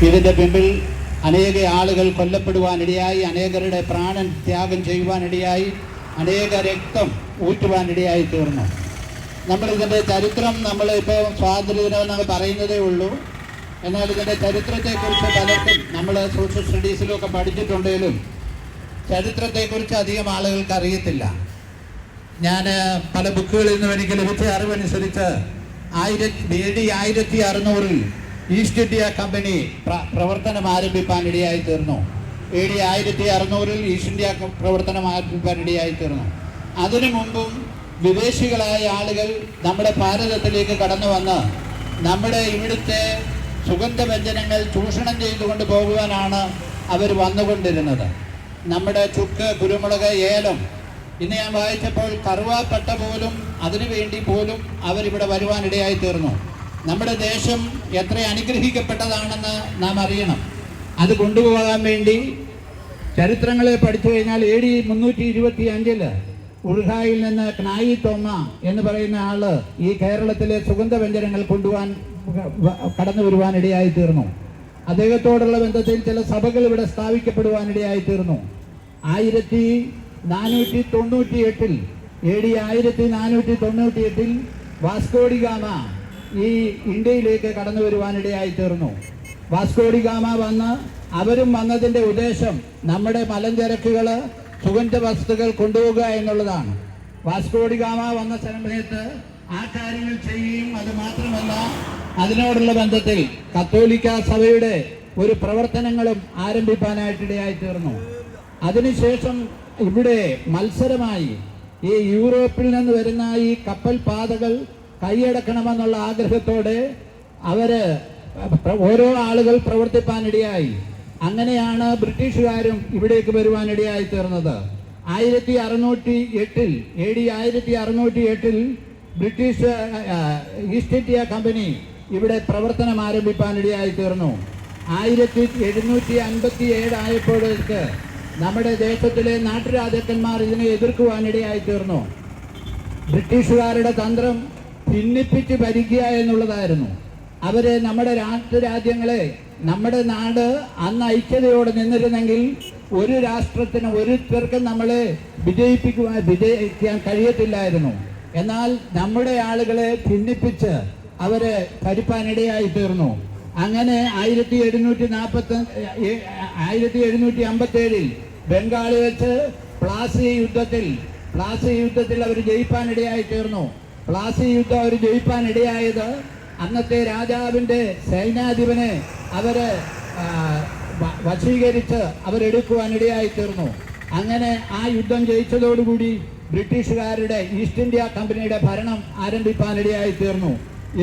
ഇതിൻ്റെ പിമ്പിൽ അനേക ആളുകൾ കൊല്ലപ്പെടുവാനിടയായി, അനേകരുടെ പ്രാണൻ ത്യാഗം ചെയ്യുവാനിടയായി, അനേക രക്തം ഊറ്റുവാനിടയായി തീർന്നു. നമ്മളിതിൻ്റെ ചരിത്രം നമ്മളിപ്പോൾ സ്വാതന്ത്ര്യദിനം പറയുന്നതേ ഉള്ളൂ. എന്നാൽ ഇതിൻ്റെ ചരിത്രത്തെക്കുറിച്ച് പലർക്കും നമ്മൾ സോഷ്യൽ സ്റ്റഡീസിലൊക്കെ പഠിച്ചിട്ടുണ്ടെങ്കിലും ചരിത്രത്തെക്കുറിച്ച് അധികം ആളുകൾക്ക് അറിയത്തില്ല. ഞാൻ പല ബുക്കുകളിൽ നിന്നും എനിക്ക് ലഭിച്ച അറിവനുസരിച്ച് 1600 ഈസ്റ്റ് ഇന്ത്യ കമ്പനി പ്രവർത്തനം ആരംഭിക്കാനിടയായി തീർന്നു. AD 1600 ഈസ്റ്റ് ഇന്ത്യ പ്രവർത്തനം ആരംഭിക്കാനിടയായി തീർന്നു. അതിനു മുമ്പും വിദേശികളായ ആളുകൾ നമ്മുടെ ഭാരതത്തിലേക്ക് കടന്നു വന്ന് നമ്മുടെ ഇവിടുത്തെ സുഗന്ധവ്യഞ്ജനങ്ങൾ ചൂഷണം ചെയ്തുകൊണ്ട് പോകുവാനാണ് അവർ വന്നുകൊണ്ടിരുന്നത്. നമ്മുടെ ചുക്ക്, കുരുമുളക്, ഏലം, ഇന്ന് ഞാൻ വായിച്ചപ്പോൾ കറുവാപ്പട്ട പോലും അതിനു വേണ്ടി പോലും അവരിവിടെ വരുവാനിടയായി തീർന്നു. നമ്മുടെ ദേശം എത്ര അനുഗ്രഹിക്കപ്പെട്ടതാണെന്ന് നാം അറിയണം. അത് കൊണ്ടുപോകാൻ വേണ്ടി ചരിത്രങ്ങളെ പഠിച്ചു കഴിഞ്ഞാൽ AD 325 ഉൾഹായിൽ നിന്ന് ക്നായി തോമ എന്ന് പറയുന്ന ആള് ഈ കേരളത്തിലെ സുഗന്ധവ്യഞ്ജനങ്ങൾ കടന്നു വരുവാനിടയായി തീർന്നു. അദ്ദേഹത്തോടുള്ള ബന്ധത്തിൽ ചില സഭകൾ ഇവിടെ സ്ഥാപിക്കപ്പെടുവാനിടയായി തീർന്നു. 1498 AD 1498 വാസ്കോഡി ഗാമ ഈ ഇന്ത്യയിലേക്ക് കടന്നു വരുവാനിടയായി തീർന്നു. വാസ്കോഡി ഗാമ അവരും വന്നതിൻ്റെ ഉദ്ദേശം നമ്മുടെ മലഞ്ചരക്കുകൾ, സുഗന്ധ വസ്തുക്കൾ കൊണ്ടുപോകുക എന്നുള്ളതാണ്. വാസ്കോഡി ഗാമ വന്ന സമയത്ത് ആ കാര്യങ്ങൾ ചെയ്യുകയും അത് മാത്രമല്ല അതിനോടുള്ള ബന്ധത്തിൽ കത്തോലിക്ക സഭയുടെ ഒരു പ്രവർത്തനങ്ങളും ആരംഭിക്കാനായിട്ടിടയായി തീർന്നു. അതിനുശേഷം ഇവിടെ മത്സരമായി ഈ യൂറോപ്പിൽ നിന്ന് വരുന്ന ഈ കപ്പൽ പാതകൾ കൈയടക്കണമെന്നുള്ള ആഗ്രഹത്തോടെ ഓരോ ആളുകൾ പ്രവർത്തിപ്പാനിടയായി. അങ്ങനെയാണ് ബ്രിട്ടീഷുകാരും ഇവിടേക്ക് വരുവാനിടയായി തീർന്നത്. 1608 AD 1608 British east India company ഇവിടെ പ്രവർത്തനം ആരംഭിക്കാനിടയായി തീർന്നു. 1757 ആയപ്പോഴേക്ക് നമ്മുടെ ദേശത്തിലെ നാട്ടുരാജാക്കന്മാർ ഇതിനെ എതിർക്കുവാനിടയായി തീർന്നു. ബ്രിട്ടീഷുകാരുടെ തന്ത്രം ഭിന്നിപ്പിച്ച് ഭരിക്കുക എന്നുള്ളതായിരുന്നു. അവര് നമ്മുടെ രാജ്യങ്ങളെ, നമ്മുടെ നാട് അന്ന് ഐക്യതയോടെ നിന്നിരുന്നെങ്കിൽ ഒരു രാഷ്ട്രത്തിന്, ഒരുത്തർക്കും നമ്മളെ വിജയിക്കാൻ കഴിയത്തില്ലായിരുന്നു. എന്നാൽ നമ്മുടെ ആളുകളെ ഭിന്നിപ്പിച്ച് അവര് ഭരിപ്പാനിടയായി തീർന്നു. അങ്ങനെ 1757 ബംഗാളിൽ വെച്ച് പ്ലാസി യുദ്ധത്തിൽ അവർ ജയിപ്പാനിടയായി തീർന്നു. പ്ലാസി യുദ്ധം അവർ ജയിപ്പാനിടയായത് അന്നത്തെ രാജാവിൻ്റെ സൈന്യാധിപനെ അവര് വശീകരിച്ച് അവരെടുക്കുവാനിടയായി തീർന്നു. അങ്ങനെ ആ യുദ്ധം ജയിച്ചതോടുകൂടി ബ്രിട്ടീഷുകാരുടെ ഈസ്റ്റ് ഇന്ത്യ കമ്പനിയുടെ ഭരണം ആരംഭിക്കാനിടയായി തീർന്നു.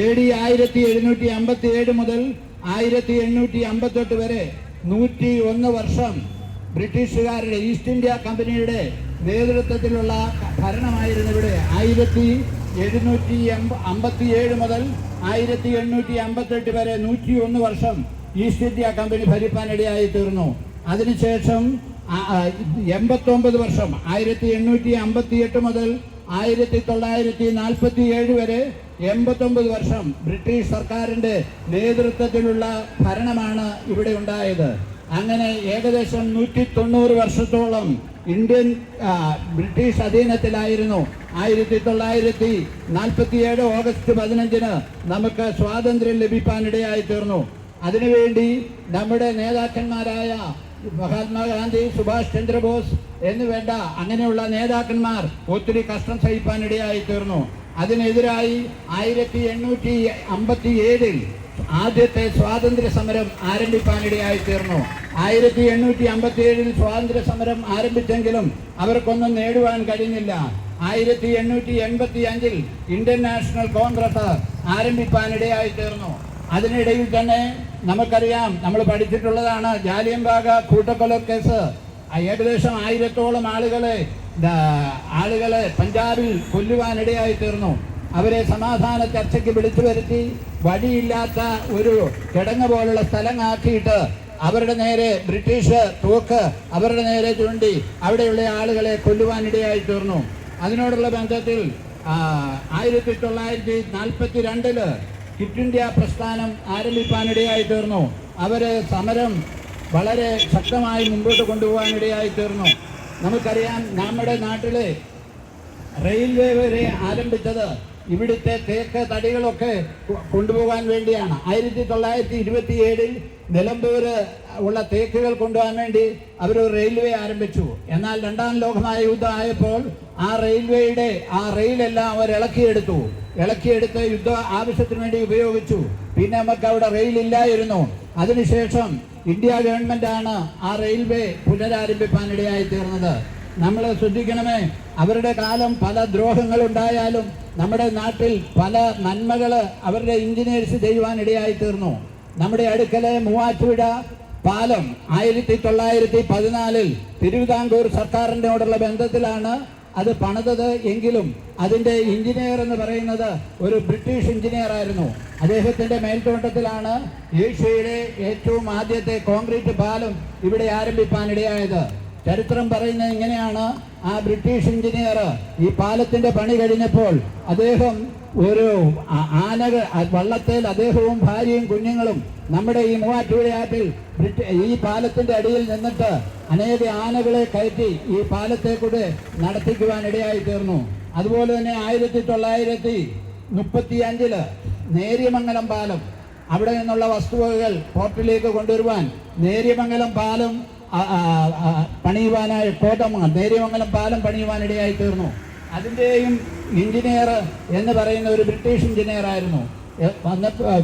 AD 1757 മുതൽ 1858 വരെ 101 വർഷം ബ്രിട്ടീഷുകാരുടെ ഈസ്റ്റ് ഇന്ത്യ കമ്പനിയുടെ നേതൃത്വത്തിലുള്ള ഭരണമായിരുന്നു ഇവിടെ. 1757 മുതൽ 1858 വരെ 101 വർഷം ഈസ്റ്റ് ഇന്ത്യ കമ്പനി ഭരിക്കാനിടയായി തീർന്നു. അതിനുശേഷം 89 വർഷം 1858 മുതൽ 1947 വരെ 89 വർഷം ബ്രിട്ടീഷ് സർക്കാരിൻ്റെ നേതൃത്വത്തിലുള്ള ഭരണമാണ് ഇവിടെ ഉണ്ടായത്. അങ്ങനെ ഏകദേശം 190 വർഷത്തോളം ഇന്ത്യൻ ബ്രിട്ടീഷ് അധീനത്തിലായിരുന്നു. 1947 ഓഗസ്റ്റ് 15 നമുക്ക് സ്വാതന്ത്ര്യം ലഭിക്കാനിടയായി തീർന്നു. അതിനുവേണ്ടി നമ്മുടെ നേതാക്കന്മാരായ മഹാത്മാഗാന്ധി, സുഭാഷ് ചന്ദ്രബോസ് എന്നുവേണ്ട അങ്ങനെയുള്ള നേതാക്കന്മാർ ഒത്തിരി കഷ്ടം സഹിക്കാനിടയായി തീർന്നു. അതിനെതിരായി 1857 ആദ്യത്തെ സ്വാതന്ത്ര്യ സമരം ആരംഭിക്കാനിടയായി തീർന്നു. 1857 സ്വാതന്ത്ര്യ സമരം ആരംഭിച്ചെങ്കിലും അവർക്കൊന്നും നേടുവാൻ കഴിഞ്ഞില്ല. 1885 ഇന്ത്യൻ നാഷണൽ കോൺഗ്രസ് ആരംഭിക്കാനിടയായി തീർന്നു. അതിനിടയിൽ തന്നെ നമുക്കറിയാം, നമ്മൾ പഠിച്ചിട്ടുള്ളതാണ്, ജാലിയൻവാല കൂട്ടക്കൊലക്കേസ്. ഏകദേശം 1000-ഓളം ആളുകളെ പഞ്ചാബിൽ കൊല്ലുവാനിടയായി തീർന്നു. അവരെ സമാധാന ചർച്ചയ്ക്ക് വിളിച്ചു വരുത്തി വഴിയില്ലാത്ത ഒരു കിടങ്ങ് പോലുള്ള സ്ഥലമാക്കിയിട്ട് അവരുടെ നേരെ ബ്രിട്ടീഷ് തോക്ക് അവരുടെ നേരെ ചൂണ്ടി അവിടെയുള്ള ആളുകളെ കൊല്ലുവാനിടയായി തീർന്നു. അതിനോടുള്ള ബന്ധത്തിൽ 1942 ക്വിറ്റ് ഇന്ത്യ പ്രസ്ഥാനം ആരംഭിക്കാനിടയായി തീർന്നു. അവര് സമരം വളരെ ശക്തമായി മുമ്പോട്ട് കൊണ്ടുപോകാനിടയായി തീർന്നു. നമുക്കറിയാം, നമ്മുടെ നാട്ടിലെ റെയിൽവേ വരെ ആരംഭിച്ചത് ഇവിടുത്തെ തേക്ക് തടികളൊക്കെ കൊണ്ടുപോകാൻ വേണ്ടിയാണ്. 1927 നിലമ്പൂര് ഉള്ള തേക്കുകൾ കൊണ്ടുപോകാൻ വേണ്ടി അവർ റെയിൽവേ ആരംഭിച്ചു. എന്നാൽ രണ്ടാം ലോകമഹായുദ്ധം ആയപ്പോൾ ആ റെയിലെല്ലാം അവർ ഇളക്കിയെടുത്ത് യുദ്ധ ആവശ്യത്തിന് വേണ്ടി ഉപയോഗിച്ചു. പിന്നെ നമുക്ക് അവിടെ റെയിലില്ലായിരുന്നു. അതിനുശേഷം ഇന്ത്യ ഗവൺമെന്റാണ് ആ റെയിൽവേ പുനരാരംഭിക്കാനിടയായി തീർന്നത്. നമ്മൾ ശ്രദ്ധിക്കണമേ, അവരുടെ കാലം പല ദ്രോഹങ്ങളുണ്ടായാലും നമ്മുടെ നാട്ടിൽ പല നന്മകൾ അവരുടെ എഞ്ചിനീയേഴ്സ് ചെയ്യുവാനിടയായി തീർന്നു. നമ്മുടെ അടുക്കലെ മൂവാറ്റുപുഴ പാലം 1914 തിരുവിതാംകൂർ സർക്കാരിനോടുള്ള ബന്ധത്തിലാണ് അത് പണിതത്. എങ്കിലും അതിൻ്റെ എഞ്ചിനീയർ എന്ന് പറയുന്നത് ഒരു ബ്രിട്ടീഷ് എഞ്ചിനീയർ ആയിരുന്നു. അദ്ദേഹത്തിൻ്റെ മേൽത്തോട്ടത്തിലാണ് ഏഷ്യയിലെ ഏറ്റവും ആദ്യത്തെ കോൺക്രീറ്റ് പാലം ഇവിടെ ആരംഭിക്കാനിടയായത്. ചരിത്രം പറയുന്നത് ഇങ്ങനെയാണ്: ആ ബ്രിട്ടീഷ് എഞ്ചിനീയർ ഈ പാലത്തിന്റെ പണി കഴിഞ്ഞപ്പോൾ അദ്ദേഹം ഒരു വള്ളത്തേൽ അദ്ദേഹവും ഭാര്യയും കുഞ്ഞുങ്ങളും നമ്മുടെ ഈ മൂവാറ്റുപുഴയാറ്റിൽ ഈ പാലത്തിന്റെ അടിയിൽ നിന്നിട്ട് അനേക ആനകളെ കയറ്റി ഈ പാലത്തെ കൂടെ നടത്തിക്കുവാനിടയായി തീർന്നു. അതുപോലെ തന്നെ 1935 നേര്യമംഗലം പാലം, അവിടെ നിന്നുള്ള വസ്തുവകകൾ പോർട്ടിലേക്ക് കൊണ്ടുവരുവാൻ നേര്യമംഗലം പാലം പണിയുവാനായി നേര്യമംഗലം പാലം പണിയുവാനിടയായി തീർന്നു. അതിൻ്റെയും എഞ്ചിനീയർ എന്ന് പറയുന്ന ഒരു ബ്രിട്ടീഷ് എഞ്ചിനീയർ ആയിരുന്നു.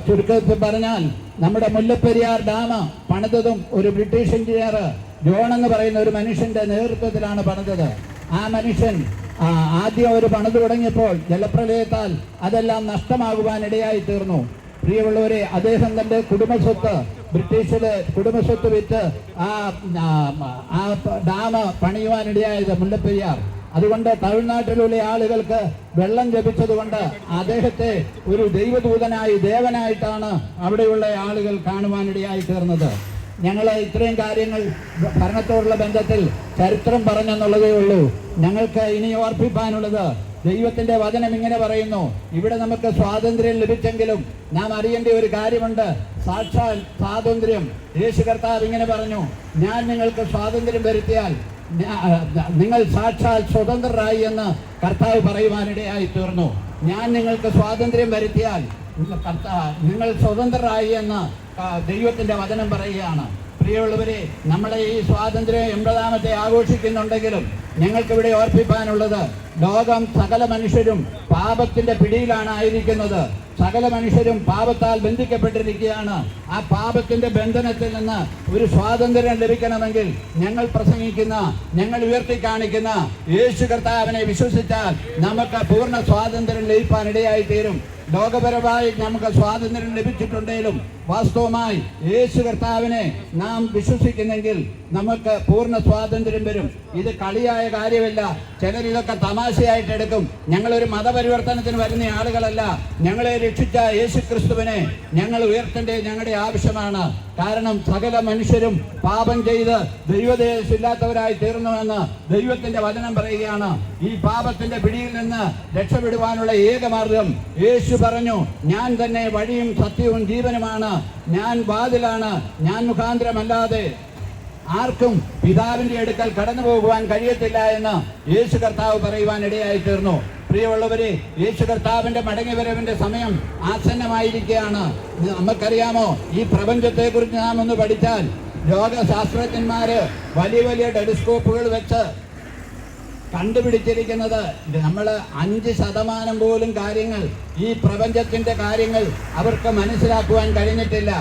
ചുരുക്കത്തിൽ പറഞ്ഞാൽ നമ്മുടെ മുല്ലപ്പെരിയാർ ഡാം പണിതതും ഒരു ബ്രിട്ടീഷ് എഞ്ചിനീയർ ജോൺ എന്ന് പറയുന്ന ഒരു മനുഷ്യന്റെ നേതൃത്വത്തിലാണ് പണിതത്. ആ മനുഷ്യൻ ആദ്യം ഒരു പണിത് തുടങ്ങിയപ്പോൾ ജലപ്രളയത്താൽ അതെല്ലാം നഷ്ടമാകുവാനിടയായി തീർന്നു. പ്രിയമുള്ളവരെ, അദ്ദേഹം തന്റെ ബ്രിട്ടീഷിലെ കുടുംബസ്വത്ത് വിറ്റ് ആ ഡാം പണിയുവാനിടയായത് മുല്ലപ്പെരിയാർ. അതുകൊണ്ട് തമിഴ്നാട്ടിലുള്ള ആളുകൾക്ക് വെള്ളം ലഭിച്ചതുകൊണ്ട് അദ്ദേഹത്തെ ഒരു ദൈവദൂതനായി ദേവനായിട്ടാണ് അവിടെയുള്ള ആളുകൾ കാണുവാനിടയായി തീർന്നത്. ഞങ്ങൾ ഇത്രയും കാര്യങ്ങൾ ഭരണത്തോടുള്ള ബന്ധത്തിൽ ചരിത്രം പറഞ്ഞെന്നുള്ളതേ ഉള്ളൂ. ഞങ്ങൾക്ക് ഇനി ഓർപ്പിക്കാനുള്ളത്, ദൈവത്തിന്റെ വചനം ഇങ്ങനെ പറയുന്നു: ഇവിടെ നമുക്ക് സ്വാതന്ത്ര്യം ലഭിച്ചെങ്കിലും നാം അറിയേണ്ട ഒരു കാര്യമുണ്ട്. സാക്ഷാൽ സ്വാതന്ത്ര്യം യേശു കർത്താവ് ഇങ്ങനെ പറഞ്ഞു: ഞാൻ നിങ്ങൾക്ക് സ്വാതന്ത്ര്യം വരുത്തിയാൽ നിങ്ങൾ സാക്ഷാൽ സ്വതന്ത്രരായി എന്ന് കർത്താവ് പറയുവാനിടയായി തീർന്നു. ഞാൻ നിങ്ങൾക്ക് സ്വാതന്ത്ര്യം വരുത്തിയാൽ നിങ്ങൾ സ്വതന്ത്രരായി എന്ന് ദൈവത്തിന്റെ വചനം പറയുകയാണ്. പ്രിയമുള്ളവരെ, നമ്മളെ ഈ സ്വാതന്ത്ര്യം 80ാമത്തെ ആഘോഷിക്കുന്നുണ്ടെങ്കിലും ഞങ്ങൾക്കിവിടെ ഓർപ്പിക്കാനുള്ളത്, ലോകം സകല മനുഷ്യരും പാപത്തിന്റെ പിടിയിലാണ് ആയിരിക്കുന്നത്. സകല മനുഷ്യരും പാപത്താൽ ബന്ധിക്കപ്പെട്ടിരിക്കുകയാണ്. ആ പാപത്തിന്റെ ബന്ധനത്തിൽ നിന്ന് ഒരു സ്വാതന്ത്ര്യം ലഭിക്കണമെങ്കിൽ ഞങ്ങൾ ഉയർത്തി കാണിക്കുന്ന യേശു കർത്താവിനെ വിശ്വസിച്ചാൽ നമുക്ക് പൂർണ്ണ സ്വാതന്ത്ര്യം ലഭിക്കാനിടയായി തീരും. ലോകപരമായി നമുക്ക് സ്വാതന്ത്ര്യം ലഭിച്ചിട്ടുണ്ടെങ്കിലും വാസ്തവമായി യേശു കർത്താവിനെ നാം വിശ്വസിക്കുന്നെങ്കിൽ നമുക്ക് പൂർണ്ണ സ്വാതന്ത്ര്യം വരും. ഇത് കളിയായ കാര്യമല്ല. ചിലർ ഇതൊക്കെ തമാശയായിട്ട് എടുക്കും. ഞങ്ങളൊരു മതപരിവർത്തനത്തിന് വരുന്ന ആളുകളല്ല. ഞങ്ങളെ രക്ഷിച്ച യേശു ക്രിസ്തുവിനെ ഞങ്ങൾ ഉയർത്തേണ്ടത് ഞങ്ങളുടെ ആവശ്യമാണ്. കാരണം സകല മനുഷ്യരും പാപം ചെയ്ത് ദൈവദേശമില്ലാത്തവരായി തീർന്നുവെന്ന് ദൈവത്തിന്റെ വചനം പറയുകയാണ്. ഈ പാപത്തിന്റെ പിടിയിൽ നിന്ന് രക്ഷപ്പെടുവാനുള്ള ഏക മാർഗം യേശു പറഞ്ഞു: ഞാൻ തന്നെ വഴിയും സത്യവും ജീവനുമാണ്, ഞാൻ വാതിലാണ്, ഞാൻ മുഖാന്തരമല്ലാതെ ആർക്കും പിതാവിന്റെ അടുക്കൽ കടന്നു പോകുവാൻ കഴിയത്തില്ല എന്ന് യേശു കർത്താവ് പറയുവാൻ ഇടയായി തീർന്നു. പ്രിയമുള്ളവരെ, യേശു കർത്താവിന്റെ മടങ്ങിവരവിന്റെ സമയം ആസന്നമായിരിക്കുകയാണ്. നമുക്കറിയാമോ, ഈ പ്രപഞ്ചത്തെ കുറിച്ച് നാം ഒന്ന് പഠിച്ചാൽ ലോകശാസ്ത്രജ്ഞന്മാര് വലിയ വലിയ ടെലിസ്കോപ്പുകൾ വെച്ച് കണ്ടുപിടിച്ചിരിക്കുന്നത് നമ്മൾ 5% പോലും കാര്യങ്ങൾ, ഈ പ്രപഞ്ചത്തിന്റെ കാര്യങ്ങൾ അവർക്ക് മനസ്സിലാക്കുവാൻ കഴിഞ്ഞിട്ടില്ല.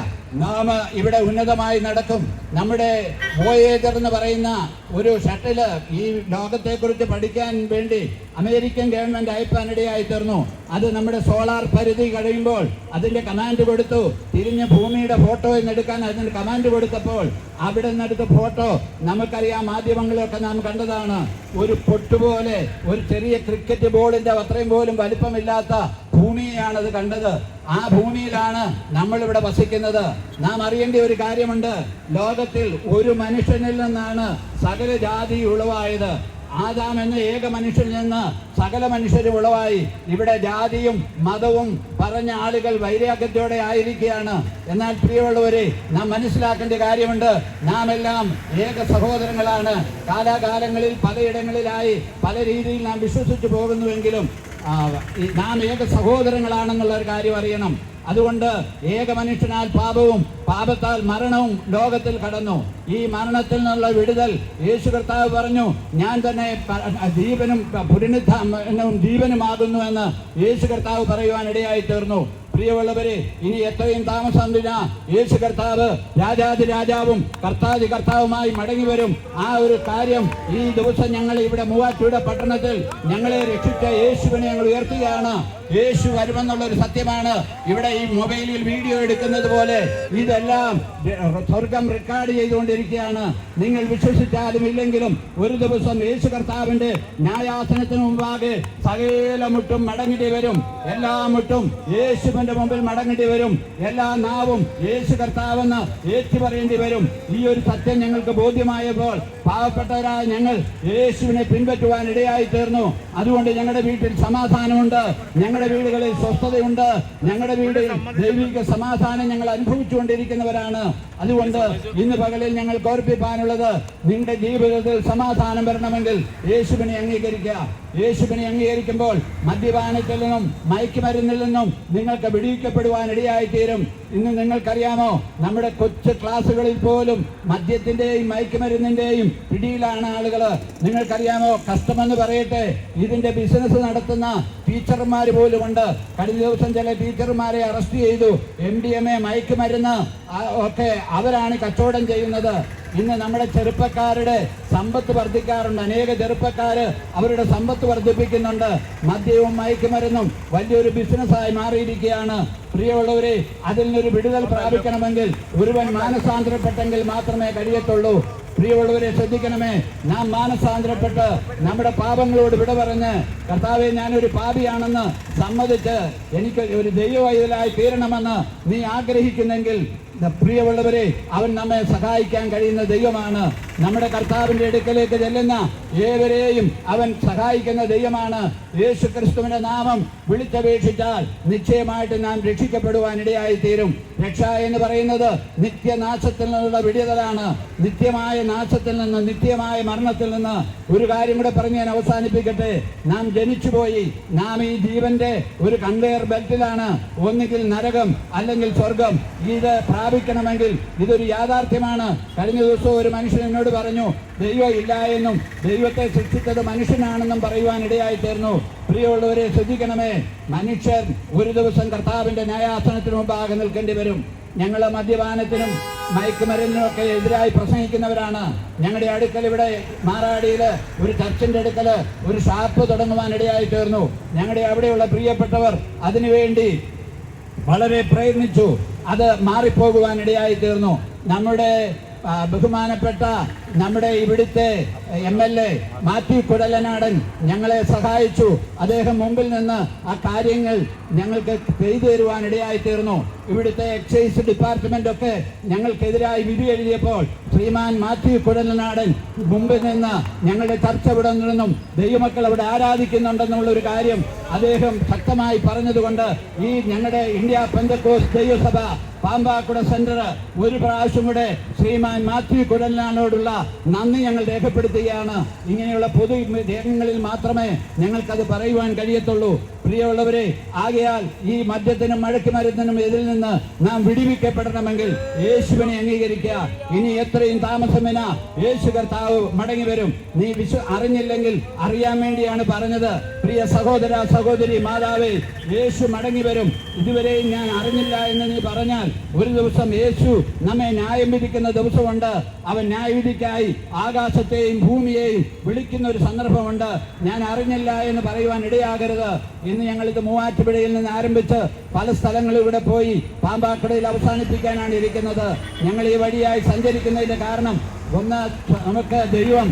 നാം ഇവിടെ ഉന്നതമായി നടക്കും. നമ്മുടെ വോയേജർ എന്ന് പറയുന്ന ഒരു ഷട്ടില് ഈ ലോകത്തെക്കുറിച്ച് പഠിക്കാൻ വേണ്ടി അമേരിക്കൻ ഗവൺമെന്റ് അയക്കാനിടയായി തീർന്നു. അത് നമ്മുടെ സോളാർ പരിധി കഴിയുമ്പോൾ അതിന്റെ കമാൻഡ് കൊടുത്തു. തിരിഞ്ഞ് ഭൂമിയുടെ ഫോട്ടോ എന്നെടുക്കാൻ അതിന് കമാൻഡ് കൊടുത്തപ്പോൾ അവിടെ നിന്നെടുത്ത ഫോട്ടോ നമുക്കറിയാം, മാധ്യമങ്ങളിലൊക്കെ നാം കണ്ടതാണ്. ഒരു പൊട്ടുപോലെ, ഒരു ചെറിയ ക്രിക്കറ്റ് ബോളിന്റെ അത്രയും പോലും വലിപ്പമില്ലാത്ത ഭൂമിയെയാണത് കണ്ടത്. ആ ഭൂമിയിലാണ് നമ്മളിവിടെ വസിക്കുന്നത്. നാം അറിയേണ്ട ഒരു കാര്യമുണ്ട്. ലോകത്തിൽ ഒരു മനുഷ്യനിൽ നിന്നാണ് സകല ജാതി ഉളവായത്. ആദാം എന്ന ഏക മനുഷ്യരിൽ നിന്ന് സകല മനുഷ്യരും ഉളവായി. ഇവിടെ ജാതിയും മതവും പറഞ്ഞ ആളുകൾ വൈരാഗ്യത്തോടെ ആയിരിക്കുകയാണ്. എന്നാൽ പ്രിയമുള്ളവരെ, നാം മനസ്സിലാക്കേണ്ട കാര്യമുണ്ട്. നാം എല്ലാം ഏക സഹോദരങ്ങളാണ്. കാലാകാലങ്ങളിൽ പലയിടങ്ങളിലായി പല രീതിയിൽ നാം വിശ്വസിച്ചു പോകുന്നുവെങ്കിലും നാം ഏക സഹോദരങ്ങളാണെന്നുള്ള ഒരു കാര്യം അറിയണം. അതുകൊണ്ട് ഏക മനുഷ്യനാൽ പാപവും പാപത്താൽ മരണവും ലോകത്തിൽ കടന്നു. ഈ മരണത്തിൽ നിന്നുള്ള വിടുതൽ യേശു കർത്താവ് പറഞ്ഞു, ഞാൻ തന്നെ ജീവനും പുനരുത്ഥാനവും ജീവനുമാകുന്നു എന്ന് യേശു കർത്താവ് പറയുവാൻ ഇടയായി തീർന്നു. പ്രിയമുള്ളവരെ, ഇനി എത്രയും താമസമില്ല യേശു കർത്താവ് രാജാതി രാജാവും കർത്താതി കർത്താവുമായി മടങ്ങി വരും. ആ ഒരു കാര്യം ഈ ദിവസം ഞങ്ങൾ ഇവിടെ മൂവാറ്റുപുഴ പട്ടണത്തിൽ ഞങ്ങളെ രക്ഷിച്ച യേശുവിനെ ഞങ്ങൾ ഉയർത്തുകയാണ്. യേശു വരുമെന്നുള്ളൊരു സത്യമാണ്. ഇവിടെ ഈ മൊബൈലിൽ വീഡിയോ എടുക്കുന്നത് പോലെ ഇതെല്ലാം സ്വർഗം റെക്കോർഡ് ചെയ്തുകൊണ്ടിരിക്കുകയാണ്. നിങ്ങൾ വിശ്വസിച്ചാലും ഇല്ലെങ്കിലും ഒരു ദിവസം യേശു കർത്താവിന്റെ ന്യായാസനത്തിന് മുമ്പാകെ സകല മുട്ടും മടങ്ങേണ്ടി വരും. എല്ലാ മുട്ടും യേശുവിന്റെ മുമ്പിൽ മടങ്ങേണ്ടി വരും. എല്ലാ നാവും യേശു കർത്താവെന്ന് ഏറ്റു പറയേണ്ടി വരും. ഈ ഒരു സത്യം ഞങ്ങൾക്ക് ബോധ്യമായപ്പോൾ പാവപ്പെട്ടവരായ ഞങ്ങൾ യേശുവിനെ പിൻപറ്റുവാൻ ഇടയായി തീർന്നു. അതുകൊണ്ട് ഞങ്ങളുടെ വീട്ടിൽ സമാധാനമുണ്ട്, ഞങ്ങളുടെ വീടുകളിൽ സ്വസ്ഥതയുണ്ട്, ഞങ്ങളുടെ വീടിൽ ദൈവിക സമാധാനം ഞങ്ങൾ അനുഭവിച്ചുകൊണ്ടിരിക്കുന്നവരാണ്. അതുകൊണ്ട് ഇന്ന് പകലിൽ ഞങ്ങൾ ഓർപ്പിക്കാനുള്ളത്, നിങ്ങളുടെ ജീവിതത്തിൽ സമാധാനം വരണമെങ്കിൽ യേശുവിനെ അംഗീകരിക്കുക. യേശുവിനെ അംഗീകരിക്കുമ്പോൾ മദ്യപാനത്തിൽ നിന്നും മയക്കുമരുന്നിൽ നിന്നും നിങ്ങൾക്ക് വിടുവിക്കപ്പെടുവാൻ ഇടയായിത്തീരും. ഇന്ന് നിങ്ങൾക്കറിയാമോ, നമ്മുടെ കൊച്ചു ക്ലാസ്സുകളിൽ പോലും മദ്യത്തിന്റെയും മയക്കുമരുന്നിന്റെയും പിടിയിലാണ് ആളുകൾ. നിങ്ങൾക്കറിയാമോ, കഷ്ടമെന്ന് പറയട്ടെ, ഇതിന്റെ ബിസിനസ് നടത്തുന്ന ടീച്ചർമാർ പോലും ഉണ്ട്. കഴിഞ്ഞ ദിവസം ചില ടീച്ചർമാരെ അറസ്റ്റ് ചെയ്തു. MDMA മയക്കുമരുന്ന് ഒക്കെ അവരാണ് കച്ചവടം ചെയ്യുന്നത്. ഇന്ന് നമ്മുടെ ചെറുപ്പക്കാരുടെ സമ്പത്ത് വർദ്ധിക്കാറുണ്ട്. അനേക ചെറുപ്പക്കാര് അവരുടെ സമ്പത്ത് വർദ്ധിപ്പിക്കുന്നുണ്ട്. മദ്യവും മയക്കുമരുന്നും വലിയൊരു ബിസിനസ്സായി മാറിയിരിക്കുകയാണ്. പ്രിയമുള്ളവരെ, അതിൽ നിന്നൊരു വിടുതൽ പ്രാപിക്കണമെങ്കിൽ ഒരുവൻ മാനസാന്തരപ്പെട്ടെങ്കിൽ മാത്രമേ കഴിയത്തുള്ളൂ. പ്രിയമുള്ളവരെ, ശ്രദ്ധിക്കണമേ. നാം മാനസാന്തരപ്പെട്ട് നമ്മുടെ പാപങ്ങളോട് വിട പറഞ്ഞ്, കർത്താവെ ഞാനൊരു പാപിയാണെന്ന് സമ്മതിച്ച് എനിക്ക് ഒരു ദൈവവൈതലായി തീരണമെന്ന് നീ ആഗ്രഹിക്കുന്നെങ്കിൽ, പ്രിയമുള്ളവരെ, അവൻ നമ്മെ സഹായിക്കാൻ കഴിയുന്ന ദൈവമാണ്. നമ്മുടെ കർത്താവിന്റെ അടുക്കലേക്ക് ചെല്ലുന്ന ഏവരെയും അവൻ സഹായിക്കുന്ന ദൈവമാണ്. യേശു ക്രിസ്തുവിന്റെ നാമം വിളിച്ചപേക്ഷിച്ചാൽ നിശ്ചയമായിട്ട് നാം രക്ഷിക്കപ്പെടുവാൻ ഇടയായി തീരും. രക്ഷ എന്ന് പറയുന്നത് നിത്യനാശത്തിൽ നിന്നുള്ള വിടുതലാണ്. നിത്യമായ നാശത്തിൽ നിന്ന്, നിത്യമായ മരണത്തിൽ നിന്ന്. ഒരു കാര്യം കൂടെ പറഞ്ഞ് ഞാൻ അവസാനിപ്പിക്കട്ടെ. നാം ജനിച്ചുപോയി. നാം ഈ ജീവന്റെ ഒരു കൺവെയർ ബെൽറ്റിലാണ്. ഒന്നുകിൽ നരകം അല്ലെങ്കിൽ സ്വർഗം. ഇത് പ്രാപിക്കണമെങ്കിൽ ഇതൊരു യാഥാർത്ഥ്യമാണ്. കഴിഞ്ഞ ദിവസം ഒരു മനുഷ്യൻ എന്നോട് പറഞ്ഞു, ദൈവം ഇല്ല എന്നും ദൈവത്തെ സൃഷ്ടിച്ചത് മനുഷ്യനാണെന്നും പറയുവാൻ ഇടയായി തീർന്നു. പ്രിയമുള്ളവരെ, ശ്രദ്ധിക്കണമേ. മനുഷ്യൻ ഒരു ദിവസം കർത്താവിന്റെ ന്യായാസനത്തിന് മുമ്പാകെ നിൽക്കേണ്ടി വരും. ഞങ്ങൾ മദ്യപാനത്തിനും മയക്കുമരുന്നിനും ഒക്കെ എതിരായി പ്രസംഗിക്കുന്നവരാണ്. ഞങ്ങളുടെ അടുക്കൽ ഇവിടെ മാറാടിയിൽ ഒരു ചർച്ചിന്റെ അടുക്കൽ ഒരു ഷാപ്പ് തുടങ്ങുവാൻ ഇടയായി തീർന്നു. ഞങ്ങളുടെ അവിടെയുള്ള പ്രിയപ്പെട്ടവർ അതിനുവേണ്ടി വളരെ പ്രയത്നിച്ചു. അത് മാറിപ്പോകുവാൻ ഇടയായി തീർന്നു. നമ്മുടെ ബഹുമാനപ്പെട്ട നമ്മുടെ ഇവിടുത്തെ MLA മാത്യു കുടലനാടൻ ഞങ്ങളെ സഹായിച്ചു. അദ്ദേഹം മുമ്പിൽ നിന്ന് ആ കാര്യങ്ങൾ ഞങ്ങൾക്ക് ചെയ്തു തരുവാൻ ഇടയായി തീർന്നു. ഇവിടുത്തെ എക്സൈസ് ഡിപ്പാർട്ട്മെന്റ് ഒക്കെ ഞങ്ങൾക്കെതിരായി വിധി എഴുതിയപ്പോൾ ശ്രീമാൻ മാത്യു കുടലനാടൻ മുമ്പിൽ നിന്ന് ഞങ്ങളുടെ ചർച്ച ഇവിടെ നിന്നും ദൈവമക്കൾ അവിടെ ആരാധിക്കുന്നുണ്ടെന്നുള്ള ഒരു കാര്യം അദ്ദേഹം ശക്തമായി പറഞ്ഞതുകൊണ്ട് ഈ ഞങ്ങളുടെ ഇന്ത്യ പെന്തക്കോസ്ത് ദൈവസഭ പാമ്പാക്കുട സെന്റർ ഒരു പ്രാവശ്യം കൂടെ ശ്രീമാൻ മാത്യു കുടലനാടനോടുള്ള നന്ദി ഞങ്ങൾ രേഖപ്പെടുത്തുകയാണ്. ഇങ്ങനെയുള്ള പൊതു രംഗങ്ങളിൽ മാത്രമേ ഞങ്ങൾക്കത് പറയുവാൻ കഴിയത്തുള്ളൂ. പ്രിയമുള്ളവരെ, ആകയാൽ ഈ മദ്യത്തിനും മയക്കുമരുന്നിനും ഇതിൽ നിന്ന് നാം വിടുവിക്കപ്പെടണമെങ്കിൽ യേശുവിനെ അംഗീകരിക്കുക. ഇനി എത്രയും താമസമില്ല യേശു കർത്താവ് മടങ്ങി വരും. നീ അറിഞ്ഞില്ലെങ്കിൽ അറിയാൻ വേണ്ടിയാണ് പറഞ്ഞത്. പ്രിയ സഹോദര സഹോദരി, മാതാവേ, യേശു മടങ്ങി വരും. ഇതുവരെയും ഞാൻ അറിഞ്ഞില്ല എന്ന് നീ പറഞ്ഞാൽ ഒരു ദിവസം യേശു നമ്മെ ന്യായം വിധിക്കുന്ന ദിവസമുണ്ട്. അവൻ ന്യായവിധിക്കായി ആകാശത്തെയും ഭൂമിയെയും വിളിക്കുന്ന ഒരു സന്ദർഭമുണ്ട്. ഞാൻ അറിഞ്ഞില്ല എന്ന് പറയുവാൻ ഇടയാകരുത്. ഇന്ന് ഞങ്ങളിത് മൂവാറ്റുപുഴയിൽ നിന്ന് ആരംഭിച്ച് പല സ്ഥലങ്ങളിലൂടെ പോയി പാമ്പാക്കുടയിൽ അവസാനിപ്പിക്കാനാണ് ഇരിക്കുന്നത്. ഞങ്ങൾ ഈ വഴിയായി സഞ്ചരിക്കുന്നതിന്റെ കാരണം, ഒന്ന്, നമുക്ക് ദൈവം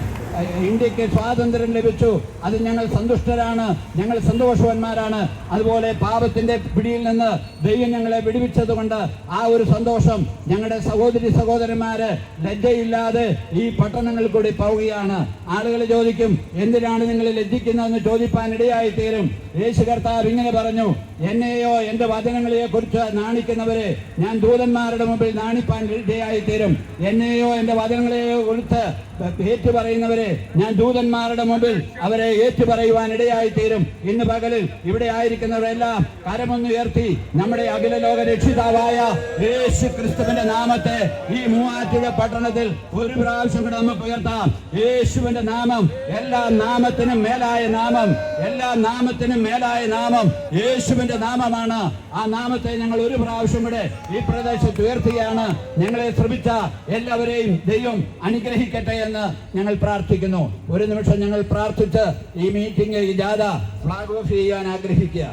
ഇന്ത്യക്ക് സ്വാതന്ത്ര്യം ലഭിച്ചു. അത് ഞങ്ങൾ സന്തുഷ്ടരാണ്, ഞങ്ങൾ സന്തോഷവാന്മാരാണ്. അതുപോലെ പാപത്തിന്റെ പിടിയിൽ നിന്ന് ദൈവം ഞങ്ങളെ വിടുവിച്ചത് കൊണ്ട് ആ ഒരു സന്തോഷം ഞങ്ങളുടെ സഹോദരി സഹോദരന്മാര് ലജ്ജയില്ലാതെ ഈ പട്ടണങ്ങളിൽ കൂടി പോവുകയാണ്. ആളുകൾ ചോദിക്കും, എന്തിനാണ് നിങ്ങൾ ലജ്ജിക്കുന്നതെന്ന് ചോദിപ്പാൻ ഇടയായി തീരും. യേശു കർത്താവ് ഇങ്ങനെ പറഞ്ഞു, എന്നെയോ എന്റെ വചനങ്ങളെയോ കുറിച്ച് നാണിക്കുന്നവരെ ഞാൻ ദൂതന്മാരുടെ മുമ്പിൽ നാണിപ്പാൻ ഇടയായി തീരും. എന്നെയോ എന്റെ വചനങ്ങളെയോ കുറിച്ച് ഏറ്റുപറയുന്നവരെ ഞാൻ ദൂതന്മാരുടെ മുമ്പിൽ അവരെ ഏറ്റുപറയുവാൻ ഇടയായി തീരും. ഇന്ന് പകലിൽ ഇവിടെ ആയിരിക്കുന്നവരെല്ലാം കരമൊന്നുയർത്തി നമ്മുടെ അഖില ലോക രക്ഷിതാവായ യേശു ക്രിസ്തുവിന്റെ നാമത്തെ ഈ മൂവാറ്റുപുഴ പട്ടണത്തിൽ ഒരു പ്രാവശ്യം കൂടെ നമുക്ക് ഉയർത്താം. യേശുവിന്റെ നാമം എല്ലാ നാമത്തിനും മേലായ നാമം, എല്ലാ നാമത്തിനും മേലായ നാമം യേശുവിന്റെ നാമമാണ്. ആ നാമത്തെ ഞങ്ങൾ ഒരു പ്രാവശ്യം കൂടെ ഈ പ്രദേശത്ത് ഉയർത്തുകയാണ്. ഞങ്ങളെ ശ്രമിച്ച എല്ലാവരെയും ദൈവം അനുഗ്രഹിക്കട്ടെ എന്ന് ഞങ്ങൾ പ്രാർത്ഥിക്കുന്നു. ഒരു നിമിഷം ഞങ്ങൾ പ്രാർത്ഥിച്ച് ഈ മീറ്റിംഗ്, ഈ ജാഥ ഫ്ലാഗ് ഓഫ് ചെയ്യാൻ ആഗ്രഹിക്കുക.